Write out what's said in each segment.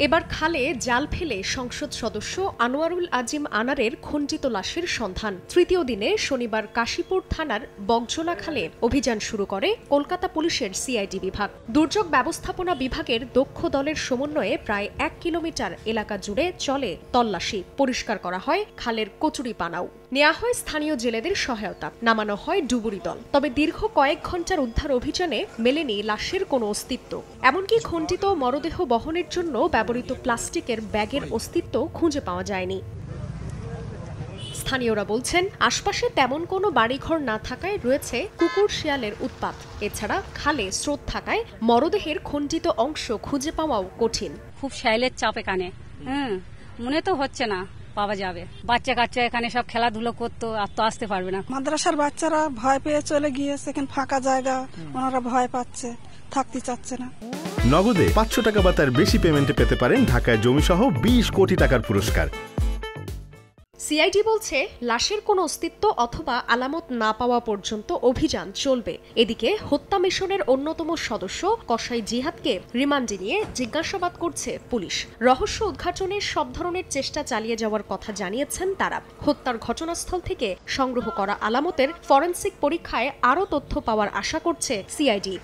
এবার খালে জাল ফেলে সংসদ সদস্য আনোয়ারুল আজিম আনারের খণ্ডিত লাশের সন্ধান। তৃতীয় দিনে শনিবার কাশীপুর থানার বগজোলা খালে অভিযান শুরু করে কলকাতা পুলিশের সিআইডি বিভাগ। দুর্যোগ ব্যবস্থাপনা বিভাগের দক্ষ দলের সমন্বয়ে প্রায় 1 কিলোমিটার এলাকা জুড়ে চলে তল্লাশি। পরিষ্কার করা হয় খালের কচুরি পানাও। নেওয়া হয় স্থানীয় জেলেদের সহায়তা, নামানো হয় ডুবুরি দল। তবে দীর্ঘ কয়েক ঘন্টার উদ্ধার অভিযানে মেলেনি লাশের কোনো অস্তিত্ব। এমনকি খণ্ডিত মরদেহ বহনের জন্য ব্যবহৃত প্লাস্টিকের ব্যাগের অস্তিত্ব খুঁজে পাওয়া যায়নি। স্থানীয়রা বলছেন, আশপাশে তেমন কোনো বাড়িঘর না থাকায় রয়েছে কুকুর শিয়ালের উৎপাত। এছাড়া খালে স্রোত থাকায় মরদেহের খণ্ডিত অংশ খুঁজে পাওয়াও কঠিন। খুব শিয়ালের চাপে কানে মনে তো হচ্ছে না পাওয়া যাবে। বাচ্চা কাচ্চা এখানে সব খেলাধুলো করতো, আর তো আসতে পারবে না। মাদ্রাসার বাচ্চারা ভয় পেয়ে চলে গিয়েছে, এখানে ফাঁকা জায়গা, ওনারা ভয় পাচ্ছে, থাকতে চাচ্ছে না। নগদে 500 টাকা বা তার বেশি পেমেন্টে পেতে পারেন ঢাকায় জমিসহ 20 কোটি টাকার পুরস্কার। সিআইডি বলছে, লাশের কোনো অস্তিত্ব অথবা আলামত না পাওয়া পর্যন্ত অভিযান চলবে। এদিকে হত্যা মিশনের অন্যতম সদস্য কসাই জিহাদকে রিমান্ডে নিয়ে জিজ্ঞাসাবাদ করছে পুলিশ। রহস্য উদ্ঘাটনে সব ধরনের চেষ্টা চালিয়ে যাওয়ার কথা জানিয়েছেন তারা। হত্যার ঘটনাস্থল থেকে সংগ্রহ করা আলামতের ফরেনসিক পরীক্ষায় আরও তথ্য পাওয়ার আশা করছে সিআইডি।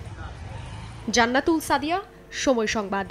জান্নাতুল সাদিয়া, সময় সংবাদ।